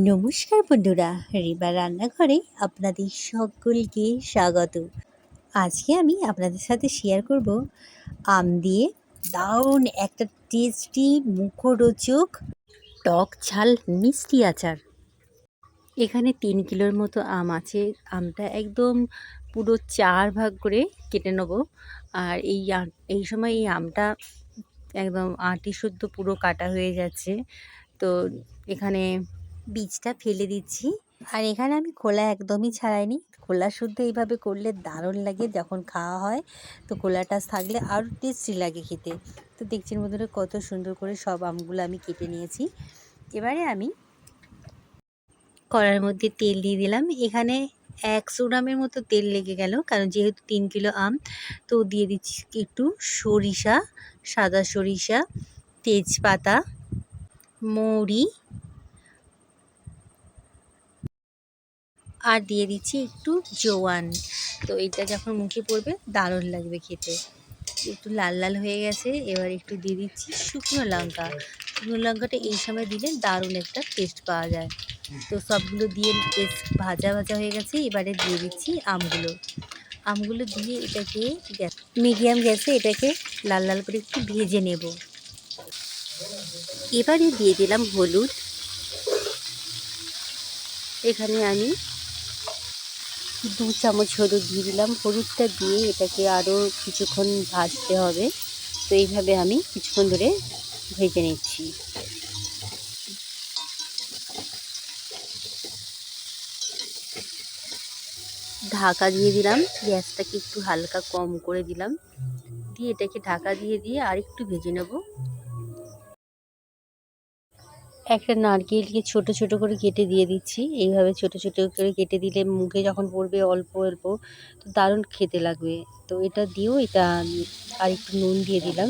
নমস্কার বন্ধুরা, রিবা রান্নাঘরে আপনাদের সকলকে স্বাগত। আজকে আমি আপনাদের সাথে শেয়ার করব আম দিয়ে দারুণ একটা টেস্টি মুখরোচক টক ঝাল মিষ্টি আচার। এখানে 3 কিলোর মতো আম আছে। আমটা একদম পুরো 4 ভাগ করে কেটে নেব। আর এই সময় এই আমটা একদম আঁটি শুদ্ধ পুরো কাটা হয়ে যাচ্ছে। তো এখানে বীজটা ফেলে দিচ্ছি। আর এখানে আমি খোলা একদমই ছাড়াইনি। খোলা শুদ্ধ এইভাবে করলে দারুণ লাগে যখন খাওয়া হয়। তো খোলাটা থাকলে আরও টেস্টি লাগে খেতে। তো দেখছেন বন্ধুরা কত সুন্দর করে সব আমগুলো আমি কেটে নিয়েছি। এবারে আমি কড়াইয়ের মধ্যে তেল দিয়ে দিলাম। এখানে 100 গ্রামের মতো তেল লেগে গেল, কারণ যেহেতু 3 কিলো আম। তো দিয়ে দিচ্ছি একটু সরিষা, সাদা সরিষা, তেজপাতা, মৌরি, আর দিয়ে দিচ্ছি একটু জোয়ান। তো এটা যখন মুখে পড়বে দারুণ লাগবে খেতে। একটু লাল লাল হয়ে গেছে, এবার একটু দিয়ে দিচ্ছি শুকনো লঙ্কা। শুকনো লঙ্কাটা এই সময় দিলে দারুণ একটা টেস্ট পাওয়া যায়। তো সবগুলো দিয়ে বেশ ভাজা ভাজা হয়ে গেছে। এবারে দিয়ে দিচ্ছি আমগুলো দিয়ে এটাকে মিডিয়াম গ্যাসে এটাকে লাল লাল করে একটু ভেজে নেব। এবারে দিয়ে দিলাম হলুদ। এখানে আমি 2 চামচ হলুদ দিয়ে দিলাম। হলুদটা দিয়ে এটাকে আরও কিছুক্ষণ ভাজতে হবে। তো এইভাবে আমি কিছুক্ষণ ধরে ভেজে নিচ্ছি। ঢাকা দিয়ে দিলাম, গ্যাসটাকে একটু হালকা কম করে দিলাম, দিয়ে এটাকে ঢাকা দিয়ে আরেকটু ভেজে নেব। একটা নারকেলকে ছোট ছোট করে কেটে দিয়ে দিচ্ছি। এইভাবে ছোট ছোট করে কেটে দিলে মুখে যখন পড়বে অল্প অল্প তো দারুণ খেতে লাগবে। তো এটা দিয়েও আর একটু নুন দিয়ে দিলাম,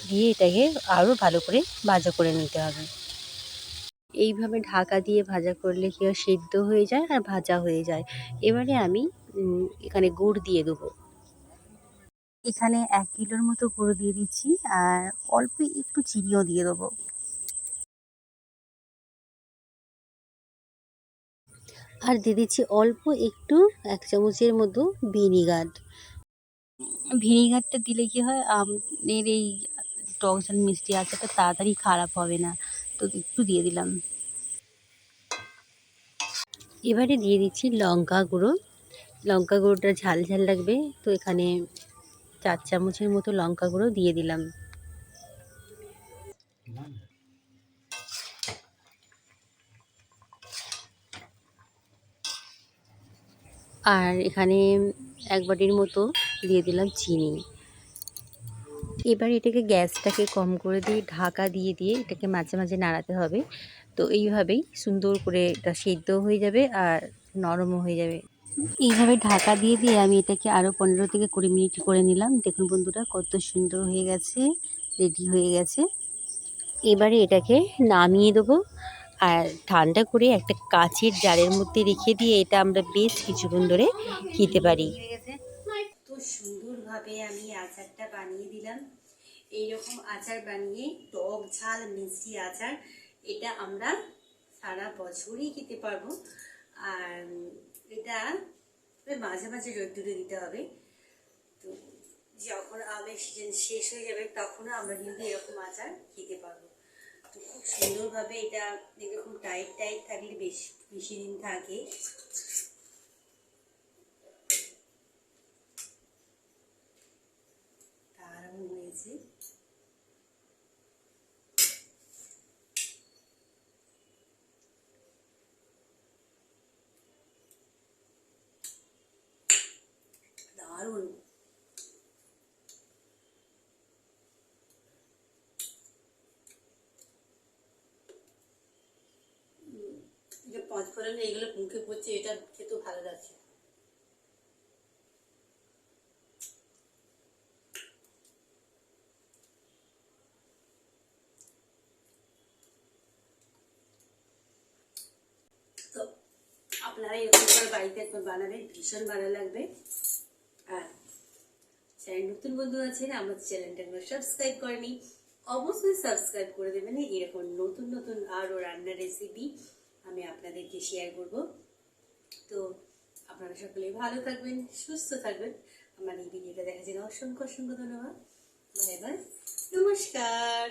দিয়ে এটাকে আরও ভালো করে ভাজা করে নিতে হবে। এইভাবে ঢাকা দিয়ে ভাজা করলে কি হয়, সেদ্ধ হয়ে যায় আর ভাজা হয়ে যায়। এবারে আমি এখানে গুড় দিয়ে দেবো। এখানে 1 কিলোর মতো গুঁড়ো দিয়ে দিচ্ছি, আর অল্প একটু চিনিও দিয়ে দেবো। আর দিয়ে দিচ্ছি অল্প একটু 1 চামচের মতো ভিনিগার। ভিনিগারটা দিলে কি হয়, আমের এই টক ঝাল মিষ্টি আচারটা তাড়াতাড়ি খারাপ হবে না। তো একটু দিয়ে দিলাম। এবারে দিয়ে দিচ্ছি লঙ্কা গুঁড়ো। লঙ্কা গুঁড়োটা ঝাল ঝাল লাগবে, তো এখানে 4 চামচের মতো লঙ্কা গুঁড়ো দিয়ে দিলাম। আর এখানে 1 বাটির মতো দিয়ে দিলাম চিনি। এবার এটাকে গ্যাসটাকে কম করে দিয়ে ঢাকা দিয়ে এটাকে মাঝে মাঝে নাড়াতে হবে। তো এইভাবেই সুন্দর করে এটা সেদ্ধ হয়ে যাবে আর নরমও হয়ে যাবে। এইভাবে ঢাকা দিয়ে আমি এটাকে আরও 15 থেকে 20 মিনিট করে নিলাম। দেখুন বন্ধুরা কত সুন্দর হয়ে গেছে, রেডি হয়ে গেছে। এবারে এটাকে নামিয়ে দেবো, আর ঠান্ডা করে একটা কাচের জারের মধ্যে রেখে দিয়ে এটা আমরা বেশ কিছুক্ষণ ধরে খেতে পারি। তো সুন্দরভাবে আমি আচারটা বানিয়ে দিলাম। এইরকম আচার বানিয়ে টক ঝাল মিষ্টি আচার, এটা আমরা সারা বছরই খেতে পারবো। আর এটা মাঝে মাঝে রোদ্দুরে দিতে হবে। তো যখন আমের সিজন শেষ হয়ে যাবে তখনও আমরা কিন্তু এরকম আচার খেতে পারবো। তো খুব সুন্দরভাবে এটা এরকম টাইট টাইট থাকলে বেশি দিন থাকে। দারুণ হয়েছে। দারুণ। যে 5 ফোড়ন এগুলো মুখে পড়ছে, এটা খেতেও ভালো লাগছে। তো আপনারা এরকম করে বাড়িতে একবার বানাবেন, ভীষণ ভালো লাগবে। আর চ্যানেল নতুন বন্ধু আছেন, আমার চ্যানেলটা সাবস্ক্রাইব করেনি, অবশ্যই সাবস্ক্রাইব করে দেবেন। এরকম নতুন নতুন আরও রান্নার রেসিপি আমি আপনাদেরকে শেয়ার করব। তো আপনারা সকলে ভালো থাকবেন, সুস্থ থাকবেন। আমার এই ভিডিওটা দেখার জন্য অসংখ্য অসংখ্য ধন্যবাদ। বাই বাই, নমস্কার।